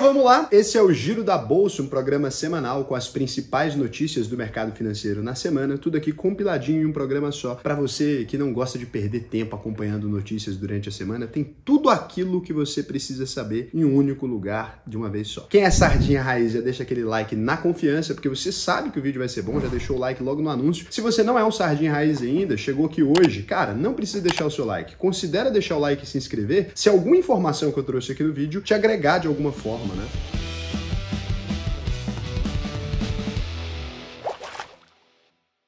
vamos lá, esse é o Giro da Bolsa, um programa semanal com as principais notícias do mercado financeiro na semana, tudo aqui compiladinho em um programa só. Para você que não gosta de perder tempo acompanhando notícias durante a semana, tem tudo aquilo que você precisa saber em um único lugar de uma vez só. Quem é sardinha raiz, já deixa aquele like na confiança, porque você sabe que o vídeo vai ser bom, já deixou o like logo no anúncio. Se você não é um sardinha raiz ainda, chegou aqui hoje, cara, não precisa deixar o seu like. Considera deixar o like e se inscrever se alguma informação que eu trouxe aqui no vídeo te agregar de alguma forma, né?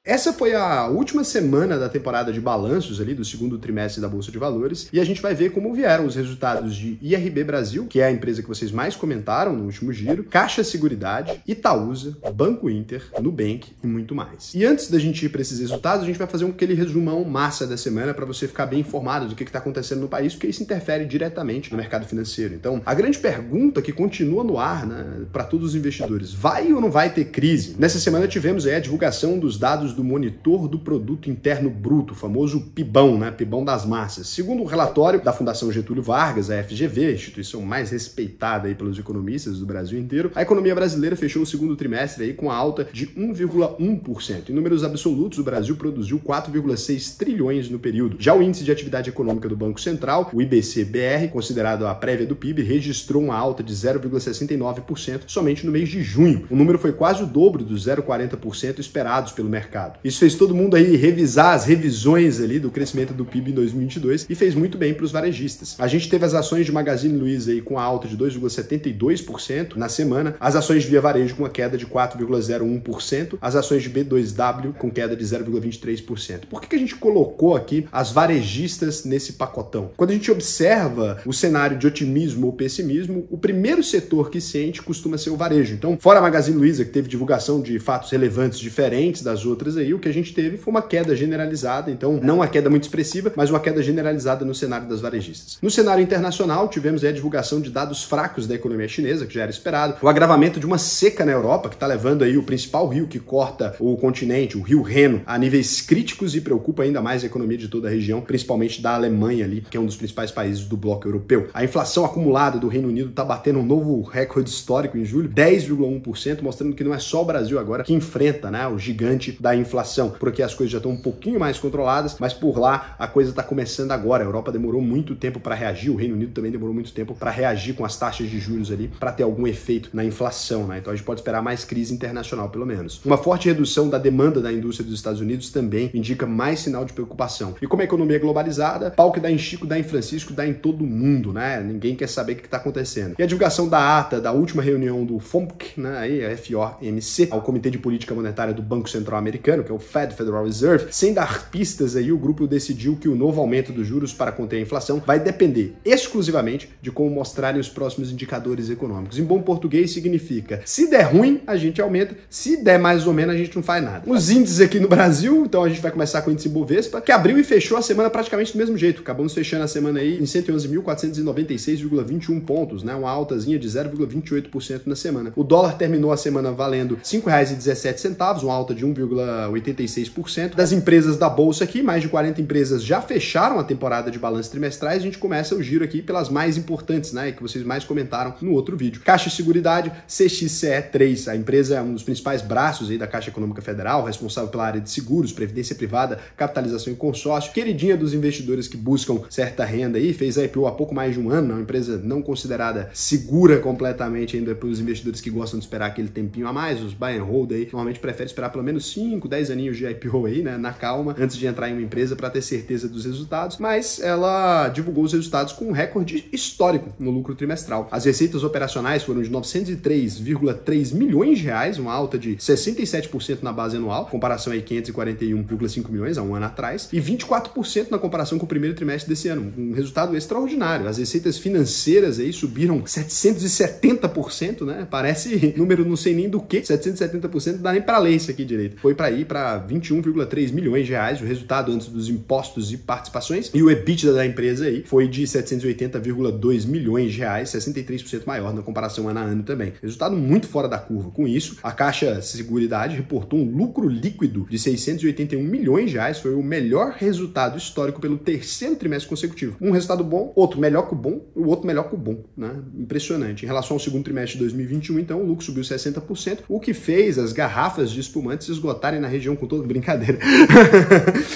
Essa foi a última semana da temporada de balanços ali do segundo trimestre da Bolsa de Valores e a gente vai ver como vieram os resultados de IRB Brasil, que é a empresa que vocês mais comentaram no último giro, Caixa Seguridade, Itaúsa, Banco Inter, Nubank e muito mais. E antes da gente ir para esses resultados, a gente vai fazer aquele resumão massa da semana para você ficar bem informado do que está acontecendo no país, porque isso interfere diretamente no mercado financeiro. Então, a grande pergunta que continua no ar, né, para todos os investidores, vai ou não vai ter crise? Nessa semana tivemos aí a divulgação dos dados do Monitor do Produto Interno Bruto, o famoso PIBão, né? PIBão das massas. Segundo o relatório da Fundação Getúlio Vargas, a FGV, a instituição mais respeitada aí pelos economistas do Brasil inteiro, a economia brasileira fechou o segundo trimestre aí com a alta de 1,1%. Em números absolutos, o Brasil produziu 4,6 trilhões no período. Já o Índice de Atividade Econômica do Banco Central, o IBC-BR, considerado a prévia do PIB, registrou uma alta de 0,69% somente no mês de junho. O número foi quase o dobro dos 0,40% esperados pelo mercado. Isso fez todo mundo aí revisar as revisões ali do crescimento do PIB em 2022 e fez muito bem para os varejistas. A gente teve as ações de Magazine Luiza aí com a alta de 2,72% na semana, as ações de Via Varejo com uma queda de 4,01%, as ações de B2W com queda de 0,23%. Por que a gente colocou aqui as varejistas nesse pacotão? Quando a gente observa o cenário de otimismo ou pessimismo, o primeiro setor que sente costuma ser o varejo. Então, fora a Magazine Luiza, que teve divulgação de fatos relevantes diferentes das outras aí, o que a gente teve foi uma queda generalizada, então não uma queda muito expressiva, mas uma queda generalizada no cenário das varejistas. No cenário internacional, tivemos aí a divulgação de dados fracos da economia chinesa, que já era esperado, o agravamento de uma seca na Europa, que está levando aí o principal rio que corta o continente, o rio Reno, a níveis críticos e preocupa ainda mais a economia de toda a região, principalmente da Alemanha ali, que é um dos principais países do bloco europeu. A inflação acumulada do Reino Unido está batendo um novo recorde histórico em julho, 10,1%, mostrando que não é só o Brasil agora que enfrenta, né, o gigante da inflação. Por aqui as coisas já estão um pouquinho mais controladas, mas por lá a coisa está começando agora. A Europa demorou muito tempo para reagir, o Reino Unido também demorou muito tempo para reagir com as taxas de juros ali, para ter algum efeito na inflação, né? Então a gente pode esperar mais crise internacional, pelo menos. Uma forte redução da demanda da indústria dos Estados Unidos também indica mais sinal de preocupação. E como a economia é globalizada, pau que dá em Chico, dá em Francisco, dá em todo mundo, né? Ninguém quer saber o que está acontecendo. E a divulgação da ata da última reunião do FOMC, né? Aí, a FOMC, ao Comitê de Política Monetária do Banco Central Americano, que é o Federal Reserve, sem dar pistas aí, o grupo decidiu que o novo aumento dos juros para conter a inflação vai depender exclusivamente de como mostrarem os próximos indicadores econômicos. Em bom português significa, se der ruim, a gente aumenta, se der mais ou menos, a gente não faz nada. Os índices aqui no Brasil, então a gente vai começar com o índice Bovespa, que abriu e fechou a semana praticamente do mesmo jeito. Acabamos fechando a semana aí em 111.496,21 pontos, né? Uma altazinha de 0,28% na semana. O dólar terminou a semana valendo R$ 5,17, uma alta de 1,86%. Das empresas da Bolsa aqui, mais de 40 empresas já fecharam a temporada de balanços trimestrais. A gente começa o giro aqui pelas mais importantes, né, que vocês mais comentaram no outro vídeo. Caixa Seguridade, CXCE3, a empresa é um dos principais braços aí da Caixa Econômica Federal, responsável pela área de seguros, previdência privada, capitalização e consórcio, queridinha dos investidores que buscam certa renda aí, fez a IPO há pouco mais de um ano, uma empresa não considerada segura completamente ainda pelos investidores que gostam de esperar aquele tempinho a mais, os buy and hold aí, normalmente preferem esperar pelo menos 5, 10 aninhos de IPO aí, né, na calma, antes de entrar em uma empresa para ter certeza dos resultados, mas ela divulgou os resultados com um recorde histórico no lucro trimestral. As receitas operacionais foram de 903,3 milhões de reais, uma alta de 67% na base anual, comparação aí 541,5 milhões há um ano atrás, e 24% na comparação com o primeiro trimestre desse ano, um resultado extraordinário. As receitas financeiras aí subiram 770%, né? Parece número não sei nem do que, 770% não dá nem para ler isso aqui direito. Foi para ir para 21,3 milhões de reais, o resultado antes dos impostos e participações, e o EBITDA da empresa aí foi de 780,2 milhões de reais, 63% maior na comparação ano a ano também. Resultado muito fora da curva. Com isso, a Caixa Seguridade reportou um lucro líquido de 681 milhões de reais, foi o melhor resultado histórico pelo terceiro trimestre consecutivo. Um resultado bom, outro melhor que o bom, o outro melhor que o bom, né? Impressionante. Em relação ao segundo trimestre de 2021, então, o lucro subiu 60%, o que fez as garrafas de espumantes esgotarem na região com toda brincadeira.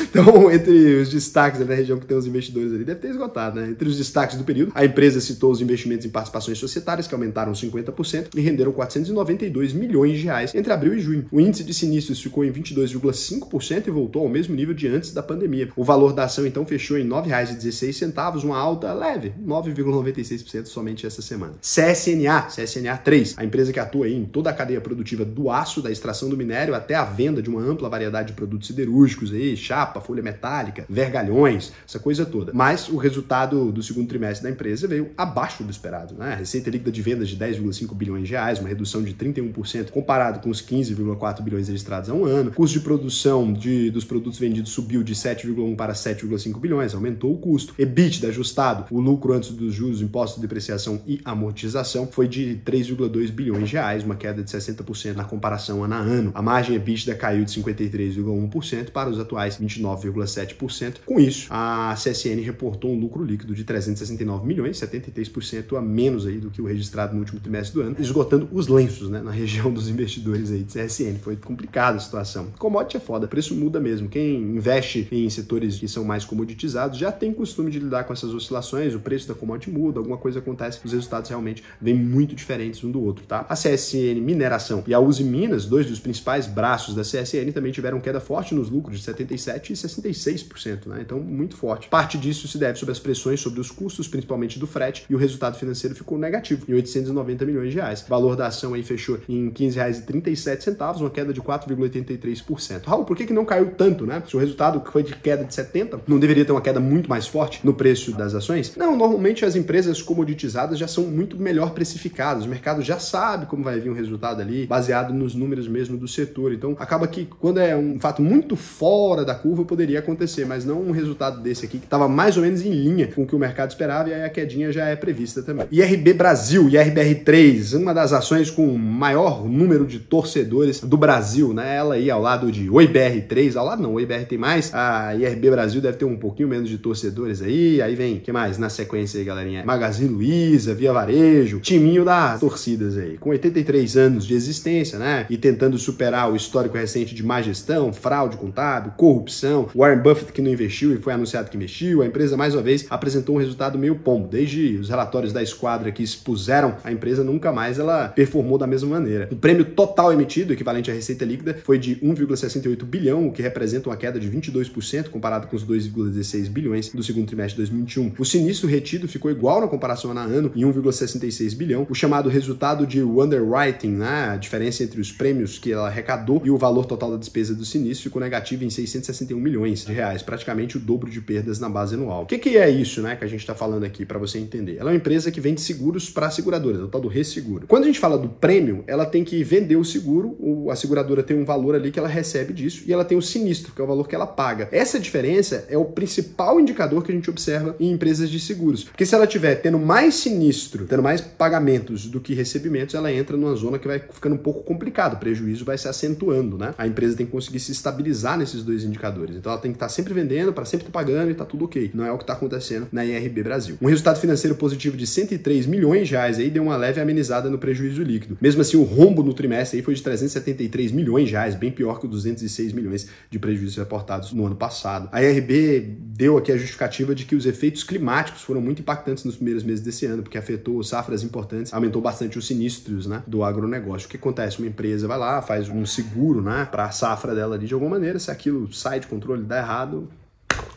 Então, entre os destaques da região que tem os investidores ali, deve ter esgotado, né? Entre os destaques do período, a empresa citou os investimentos em participações societárias, que aumentaram 50% e renderam 492 milhões de reais entre abril e junho. O índice de sinistros ficou em 22,5% e voltou ao mesmo nível de antes da pandemia. O valor da ação, então, fechou em R$ 9,16, uma alta leve, 9,96% somente essa semana. CSNA 3, a empresa que atua aí em toda a cadeia produtiva do aço, da extração do minério até a venda de uma ampla variedade de produtos siderúrgicos aí, chapa, folha metálica, vergalhões, essa coisa toda. Mas o resultado do segundo trimestre da empresa veio abaixo do esperado, né? A receita líquida de vendas de 10,5 bilhões de reais, uma redução de 31% comparado com os 15,4 bilhões registrados há um ano. O custo de produção dos produtos vendidos subiu de 7,1 para 7,5 bilhões, aumentou o custo. EBITDA ajustado, o lucro antes dos juros, impostos, depreciação e amortização foi de 3,2 bilhões de reais, uma queda de 60% na comparação ano a ano. A margem EBITDA caiu de 53,1% para os atuais 29,7%. Com isso, a CSN reportou um lucro líquido de 369 milhões, 73% a menos aí do que o registrado no último trimestre do ano, esgotando os lenços, né, na região dos investidores aí de CSN. Foi complicada a situação. Commodity é foda, o preço muda mesmo. Quem investe em setores que são mais comoditizados já tem costume de lidar com essas oscilações, o preço da commodity muda, alguma coisa acontece, os resultados realmente vêm muito diferentes um do outro, tá? A CSN Mineração e a Uzi Minas, dois dos principais braços da CSN, também tiveram queda forte nos lucros de 77% e 66%, né? Então, muito forte. Parte disso se deve sobre as pressões sobre os custos, principalmente do frete, e o resultado financeiro ficou negativo, em 890 milhões de reais. O valor da ação aí fechou em R$ 15,37, uma queda de 4,83%. Raul, por que não caiu tanto, né? Se o resultado foi de queda de 70%, não deveria ter uma queda muito mais forte no preço das ações? Não, normalmente as empresas comoditizadas já são muito melhor precificadas, o mercado já sabe como vai vir um resultado ali, baseado nos números mesmo do setor. Então, acaba que quando é um fato muito fora da curva, poderia acontecer, mas não um resultado desse aqui, que estava mais ou menos em linha com o que o mercado esperava, e aí a quedinha já é prevista também. IRB Brasil, IRBR3, uma das ações com o maior número de torcedores do Brasil, né? Ela aí ao lado de OIBR3, ao lado não, o IBR tem mais, a IRB Brasil deve ter um pouquinho menos de torcedores aí vem, o que mais na sequência aí, galerinha? Magazine Luiza, Via Varejo, timinho das torcidas aí, com 83 anos de existência, né? E tentando superar o histórico recente de má gestão, fraude contábil, corrupção, Warren Buffett que não investiu e foi anunciado que investiu, a empresa mais uma vez apresentou um resultado meio pombo, desde os relatórios da Esquadra que expuseram a empresa, nunca mais ela performou da mesma maneira. O prêmio total emitido, equivalente à receita líquida, foi de 1,68 bilhão, o que representa uma queda de 22% comparado com os 2,16 bilhões do segundo trimestre de 2021. O sinistro retido ficou igual na comparação ano a ano, em 1,66 bilhão. O chamado resultado de underwriting, né, a diferença entre os prêmios que ela arrecadou e o valor total da despesa do sinistro, ficou negativo em 661 milhões de reais, praticamente o dobro de perdas na base anual. O que é isso, né, que a gente está falando aqui para você entender? Ela é uma empresa que vende seguros para seguradoras, o tal do resseguro. Quando a gente fala do prêmio, ela tem que vender o seguro, a seguradora tem um valor ali que ela recebe disso, e ela tem o sinistro, que é o valor que ela paga. Essa diferença é o principal indicador que a gente observa em empresas de seguros, porque se ela estiver tendo mais sinistro, tendo mais pagamentos do que recebimentos, ela entra numa zona que vai ficando um pouco complicado, o prejuízo vai se acentuando, né? A empresa tem que conseguir se estabilizar nesses dois indicadores, então ela tem que estar sempre vendendo para sempre estar pagando e tá tudo ok. Não é o que está acontecendo na IRB Brasil. Um resultado financeiro positivo de 103 milhões de reais aí deu uma leve amenizada no prejuízo líquido. Mesmo assim, o rombo no trimestre aí foi de 373 milhões de reais, bem pior que os 206 milhões de prejuízos reportados no ano passado. A IRB deu aqui a justificativa de que os efeitos climáticos foram muito impactantes nos primeiros meses desse ano, porque afetou safras importantes, aumentou bastante os sinistros, né, do agronegócio. O que acontece? Uma empresa vai lá, faz um seguro, né, para a safra dela ali de alguma maneira, se aquilo sai de controle, dá errado,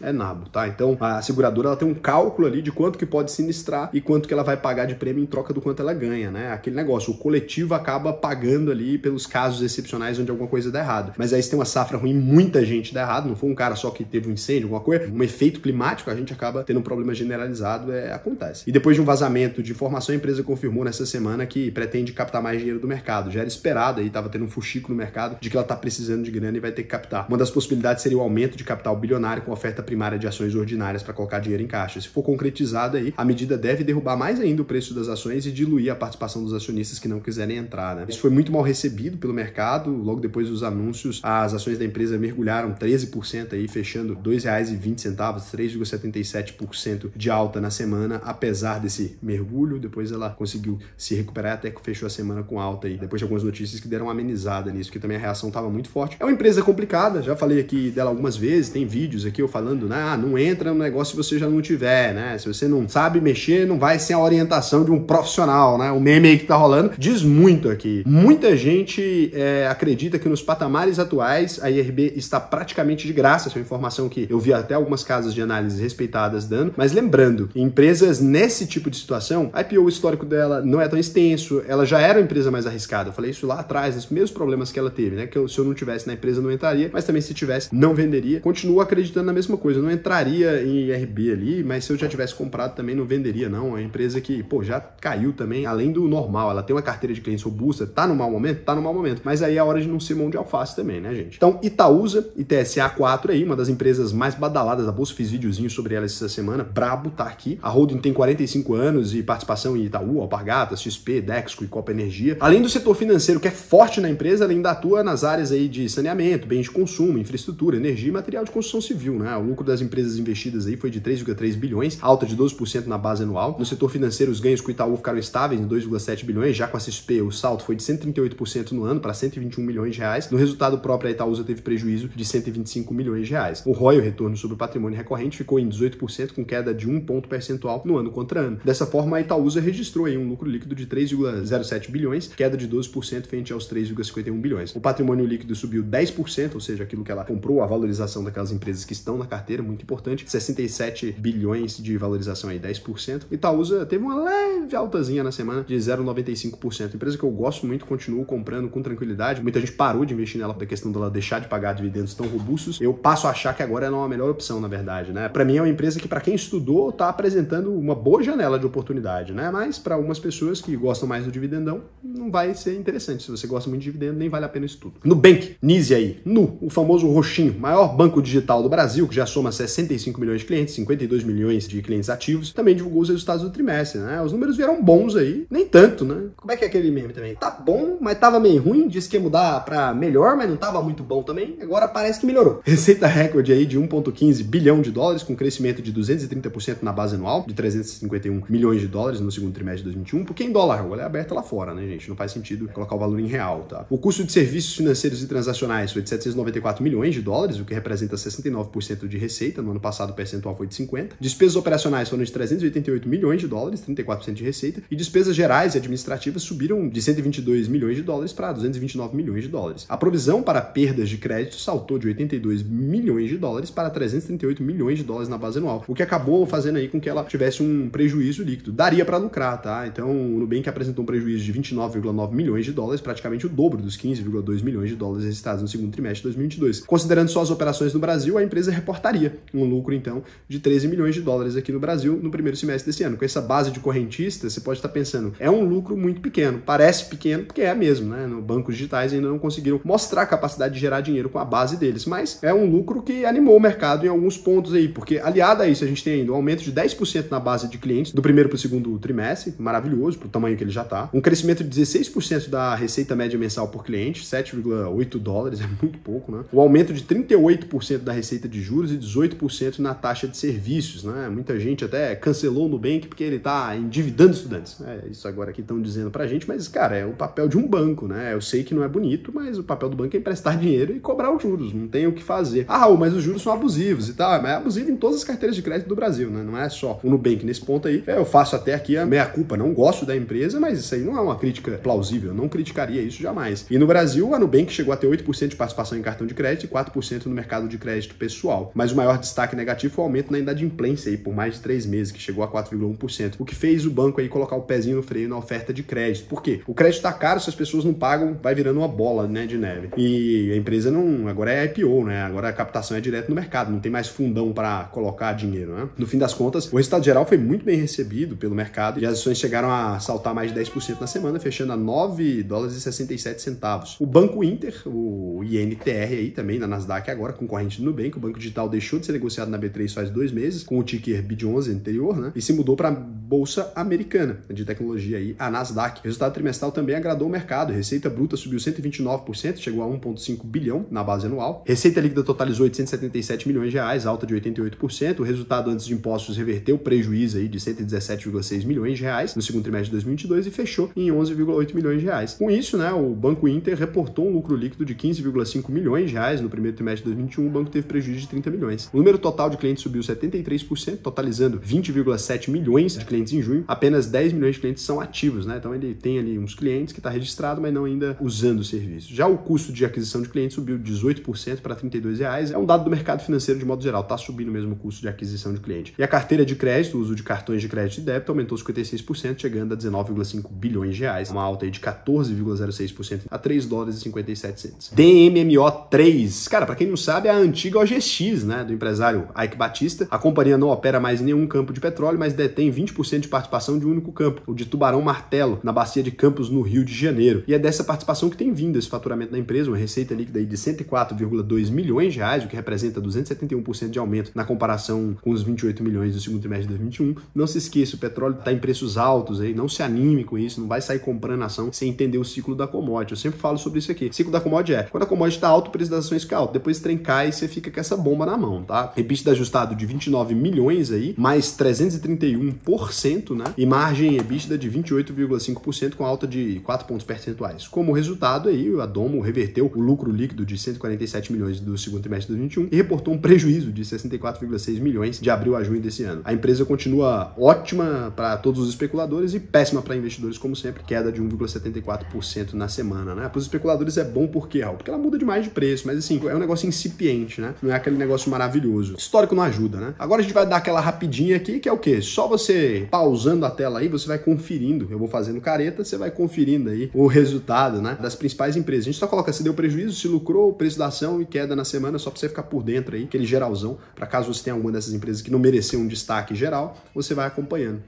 é nabo, tá? Então a seguradora ela tem um cálculo ali de quanto que pode sinistrar e quanto que ela vai pagar de prêmio em troca do quanto ela ganha, né? Aquele negócio, o coletivo acaba pagando ali pelos casos excepcionais onde alguma coisa dá errado. Mas aí se tem uma safra ruim, muita gente dá errado, não foi um cara só que teve um incêndio, alguma coisa, um efeito climático, a gente acaba tendo um problema generalizado, acontece. E depois de um vazamento de informação, a empresa confirmou nessa semana que pretende captar mais dinheiro do mercado. Já era esperado aí, tava tendo um fuxico no mercado de que ela tá precisando de grana e vai ter que captar. Uma das possibilidades seria o aumento de capital bilionário com oferta primária de ações ordinárias para colocar dinheiro em caixa. Se for concretizada aí, a medida deve derrubar mais ainda o preço das ações e diluir a participação dos acionistas que não quiserem entrar, né? Isso foi muito mal recebido pelo mercado. Logo depois dos anúncios, as ações da empresa mergulharam 13% aí, fechando R$ 2,20, 3,77% de alta na semana, apesar desse mergulho. Depois ela conseguiu se recuperar até que fechou a semana com alta aí, depois de algumas notícias que deram uma amenizada nisso, que também a reação estava muito forte. É uma empresa complicada, já falei aqui dela algumas vezes, tem vídeos aqui eu falando, né? Não entra no negócio se você já não tiver, né? Se você não sabe mexer, não vai sem a orientação de um profissional, né? O meme aí que tá rolando diz muito aqui. Muita gente acredita que nos patamares atuais a IRB está praticamente de graça, essa é uma informação que eu vi até algumas casas de análise respeitadas dando, mas lembrando, empresas nesse tipo de situação, a IPO, o histórico dela não é tão extenso, ela já era a empresa mais arriscada, eu falei isso lá atrás, nos mesmos problemas que ela teve, né? Que se eu não tivesse na empresa não entraria, mas também se tivesse não venderia. Continuo acreditando na mesma coisa, eu não entraria em IRB ali, mas se eu já tivesse comprado também não venderia não, é uma empresa que, pô, já caiu também, além do normal, ela tem uma carteira de clientes robusta, tá no mau momento? Tá no mau momento, mas aí é a hora de não ser mão de alface também, né, gente? Então, Itaúsa, ITSA 4 aí, uma das empresas mais badaladas da bolsa, fiz videozinho sobre ela essa semana, brabo, tá aqui. A holding tem 45 anos e participação em Itaú, Alpargatas, XP, Dexco e Copa Energia. Além do setor financeiro, que é forte na empresa, ela ainda atua nas áreas aí de saneamento, bens de consumo, infraestrutura, energia e material de construção civil, né? O lucro das empresas investidas aí foi de 3,3 bilhões, alta de 12% na base anual. No setor financeiro, os ganhos com o Itaú ficaram estáveis em 2,7 bilhões, já com a XP o salto foi de 138% no ano para 121 milhões de reais. No resultado próprio, a Itaúsa teve prejuízo de 125 milhões de reais. O ROI, o retorno sobre o patrimônio recorrente, ficou em 18%, com queda de 1 ponto percentual no ano contra ano. Dessa forma, a Itaúsa registrou aí um lucro líquido de 3,07 bilhões, queda de 12% frente aos 3,51 bilhões. O patrimônio líquido subiu 10%, ou seja, aquilo que ela comprou, a valorização daquelas empresas que estão na carteira, muito importante, 67 bilhões de valorização aí, 10%. Itaúsa teve uma leve altazinha na semana de 0,95%. Empresa que eu gosto muito, continuo comprando com tranquilidade. Muita gente parou de investir nela da questão dela deixar de pagar dividendos tão robustos. Eu passo a achar que agora ela é uma melhor opção, na verdade, né? Para mim é uma empresa que, para quem estudou, tá apresentando uma boa janela de oportunidade, né? Mas para algumas pessoas que gostam mais do dividendão, não vai ser interessante. Se você gosta muito de dividendo, nem vale a pena isso tudo. Nubank, Nise aí, o famoso roxinho, maior banco digital do Brasil, que já soma 65 milhões de clientes, 52 milhões de clientes ativos, também divulgou os resultados do trimestre, né? Os números vieram bons aí, nem tanto, né? Como é que é aquele meme também? Tá bom, mas tava meio ruim, disse que ia mudar pra melhor, mas não tava muito bom também, agora parece que melhorou. Receita recorde aí de 1,15 bilhão de dólares, com crescimento de 230% na base anual, de 351 milhões de dólares no segundo trimestre de 2021, porque em dólar, olha, é aberta lá fora, né, gente? Não faz sentido colocar o valor em real, tá? O custo de serviços financeiros e transacionais foi de 794 milhões de dólares, o que representa 69% de receita, no ano passado o percentual foi de 50%. Despesas operacionais foram de 388 milhões de dólares, 34% de receita, e despesas gerais e administrativas subiram de 122 milhões de dólares para 229 milhões de dólares. A provisão para perdas de crédito saltou de 82 milhões de dólares para 338 milhões de dólares na base anual, o que acabou fazendo aí com que ela tivesse um prejuízo líquido. Daria para lucrar, tá? Então, o Nubank apresentou um prejuízo de 29,9 milhões de dólares, praticamente o dobro dos 15,2 milhões de dólares registrados no segundo trimestre de 2022. Considerando só as operações no Brasil, a empresa reportaria um lucro, então, de 13 milhões de dólares aqui no Brasil no primeiro semestre desse ano. Com essa base de correntista, você pode estar pensando, é um lucro muito pequeno. Parece pequeno, porque é mesmo, né? No bancos digitais ainda não conseguiram mostrar a capacidade de gerar dinheiro com a base deles, mas é um lucro que animou o mercado em alguns pontos aí, porque aliado a isso a gente tem ainda um aumento de 10% na base de clientes do primeiro para o segundo trimestre, maravilhoso pro tamanho que ele já tá. Um crescimento de 16% da receita média mensal por cliente, 7,8 dólares, é muito pouco, né? O aumento de 38% da receita de juros e 18% na taxa de serviços, né? Muita gente até cancelou o Nubank porque ele tá endividando ajudando estudantes. É isso agora que estão dizendo pra gente, mas, cara, é o papel de um banco, né? Eu sei que não é bonito, mas o papel do banco é emprestar dinheiro e cobrar os juros, não tem o que fazer. Ah, Raul, mas os juros são abusivos e tal, mas é abusivo em todas as carteiras de crédito do Brasil, né? Não é só o Nubank nesse ponto aí. Eu faço até aqui a meia-culpa, não gosto da empresa, mas isso aí não é uma crítica plausível, eu não criticaria isso jamais. E no Brasil, a Nubank chegou a ter 8% de participação em cartão de crédito e 4% no mercado de crédito pessoal. Mas o maior destaque negativo foi o aumento na inadimplência aí por mais de 3 meses, que chegou a 4,1%, o que fez o banco aí colocar o pezinho no freio na oferta de crédito. Por quê? O crédito tá caro, se as pessoas não pagam, vai virando uma bola, né, de neve. E a empresa não, agora é IPO, né? Agora a captação é direto no mercado, não tem mais fundão para colocar dinheiro, né? No fim das contas, o resultado geral foi muito bem recebido pelo mercado e as ações chegaram a saltar mais de 10% na semana, fechando a $9,67. O Banco Inter, o INTR aí também na Nasdaq agora, concorrente do Nubank, o banco digital deixou de ser negociado na B3 faz 2 meses, com o ticker BID11 anterior, né? E se mudou para a bolsa americana de tecnologia aí, a Nasdaq. O resultado trimestral também agradou o mercado. Receita bruta subiu 129%, chegou a 1,5 bilhão na base anual. Receita líquida totalizou 877 milhões de reais, alta de 88%. O resultado antes de impostos reverteu o prejuízo aí de 117,6 milhões de reais no segundo trimestre de 2022 e fechou em 11,8 milhões de reais. Com isso, né, o Banco Inter reportou um lucro líquido de 15,5 milhões de reais no primeiro trimestre de 2021, o banco teve prejuízo de 30 milhões. O número total de clientes subiu 73%, totalizando 20,7 milhões de clientes em junho. Apenas 10 milhões de clientes são ativos, né? Então ele tem ali uns clientes que está registrado, mas não ainda usando o serviço. Já o custo de aquisição de clientes subiu 18% para R$ 32. É um dado do mercado financeiro de modo geral, está subindo mesmo o custo de aquisição de cliente. E a carteira de crédito, o uso de cartões de crédito e débito, aumentou 56%, chegando a 19,5 bilhões de reais, uma alta aí de 14,06% a $3,57. DMMO3, cara, para quem não sabe, é a antiga OGX, né, do empresário Ike Batista. A companhia não opera mais em nenhum campo de petróleo, mas detém 20% de participação de um único campo, o de Tubarão Martelo, na bacia de Campos, no Rio de Janeiro. E é dessa participação que tem vindo esse faturamento da empresa, uma receita líquida aí de 104,2 milhões de reais, o que representa 271% de aumento na comparação com os 28 milhões do segundo trimestre de 2021. Não se esqueça, o petróleo está em preços altos aí, não se anime com isso, não vai sair comprando ação sem entender o ciclo da commodity. Eu sempre falo sobre isso aqui. O ciclo da commodity é, quando a commodity está alto, o preço das ações fica alto, depois o trem cai e você fica com essa bomba na mão, tá? EBITDA ajustado de 29 milhões aí, mais 331%, né? E margem EBITDA de 28,5% com alta de 4 pontos percentuais. Como resultado aí, a Domo reverteu o lucro líquido de 147 milhões do segundo trimestre de 2021 e reportou um prejuízo de 64,6 milhões de abril a junho desse ano. A empresa continua ótima para todos os especuladores e péssima para investidores, como sempre, queda de 1,74% na semana, né? Para os especuladores é bom porque, Raul, porque ela muda demais de preço, mas assim, é um negócio incipiente, né? Não é aquele negócio maravilhoso. Histórico não ajuda, né? Agora a gente vai dar aquela rapidinha aqui, que é o quê? Só você pausando a tela aí, você vai conferindo. Eu vou fazendo careta, você vai conferindo aí o resultado, né, das principais empresas. A gente só coloca se deu prejuízo, se lucrou, o preço da ação e queda na semana, só para você ficar por dentro aí, aquele geralzão, para caso você tenha alguma dessas empresas que não mereceu um destaque geral, você vai acompanhando.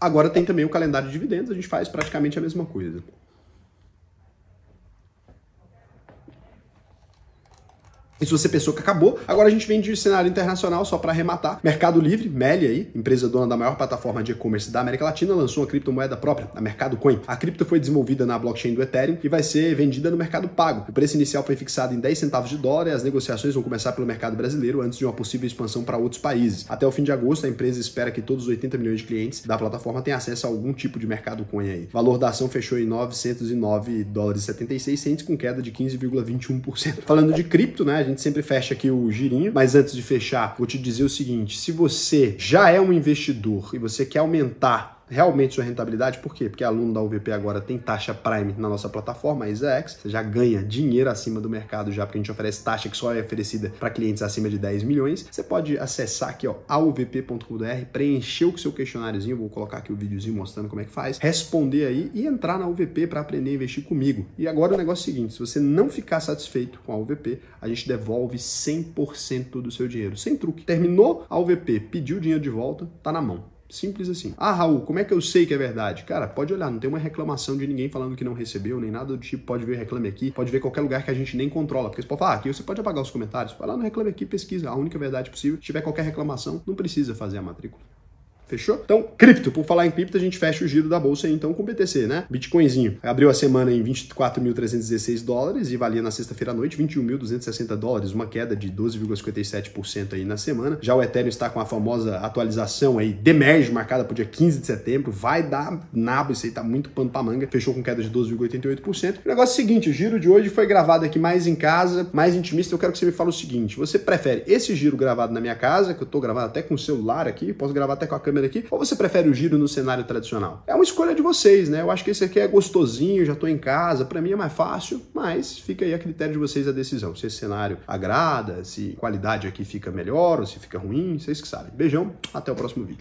Agora tem também o calendário de dividendos, a gente faz praticamente a mesma coisa. E se você pensou que acabou, agora a gente vem de cenário internacional só para arrematar. Mercado Livre, Meli aí, empresa dona da maior plataforma de e-commerce da América Latina, lançou uma criptomoeda própria, a Mercado Coin. A cripto foi desenvolvida na blockchain do Ethereum e vai ser vendida no mercado pago. O preço inicial foi fixado em 10 centavos de dólar e as negociações vão começar pelo mercado brasileiro antes de uma possível expansão para outros países. Até o fim de agosto, a empresa espera que todos os 80 milhões de clientes da plataforma tenham acesso a algum tipo de Mercado Coin aí. O valor da ação fechou em $909,76 com queda de 15,21%. Falando de cripto, né, a gente sempre fecha aqui o girinho, mas antes de fechar, vou te dizer o seguinte: se você já é um investidor e você quer aumentar realmente sua rentabilidade, por quê? Porque aluno da UVP agora tem taxa Prime na nossa plataforma, a IsaX, você já ganha dinheiro acima do mercado já, porque a gente oferece taxa que só é oferecida para clientes acima de 10 milhões. Você pode acessar aqui, ó, auvp.com.br, preencher o seu questionáriozinho, vou colocar aqui o videozinho mostrando como é que faz, responder aí e entrar na UVP para aprender a investir comigo. E agora o negócio é o seguinte: se você não ficar satisfeito com a UVP, a gente devolve 100% do seu dinheiro, sem truque. Terminou a UVP, pediu o dinheiro de volta, tá na mão. Simples assim. Ah, Raul, como é que eu sei que é verdade? Cara, pode olhar, não tem uma reclamação de ninguém falando que não recebeu, nem nada do tipo. Pode ver Reclame Aqui, pode ver qualquer lugar que a gente nem controla. Porque você pode falar, aqui você pode apagar os comentários. Vai lá no Reclame Aqui, pesquisa a única verdade possível. Se tiver qualquer reclamação, não precisa fazer a matrícula. Fechou? Então, cripto, por falar em cripto, a gente fecha o giro da bolsa aí, então, com o BTC, né? Bitcoinzinho abriu a semana em 24.316 dólares e valia na sexta-feira à noite 21.260 dólares, uma queda de 12,57% aí na semana. Já o Ethereum está com a famosa atualização aí, demerge, marcada para o dia 15 de setembro, vai dar nabo, isso aí tá muito pano pra manga, fechou com queda de 12,88%. O negócio é o seguinte, o giro de hoje foi gravado aqui mais em casa, mais intimista. Eu quero que você me fale o seguinte, você prefere esse giro gravado na minha casa, que eu tô gravando até com o celular aqui, posso gravar até com a câmera aqui, ou você prefere o giro no cenário tradicional? É uma escolha de vocês, né? Eu acho que esse aqui é gostosinho, já tô em casa, pra mim é mais fácil, mas fica aí a critério de vocês a decisão. Se esse cenário agrada, se a qualidade aqui fica melhor ou se fica ruim, vocês que sabem. Beijão, até o próximo vídeo.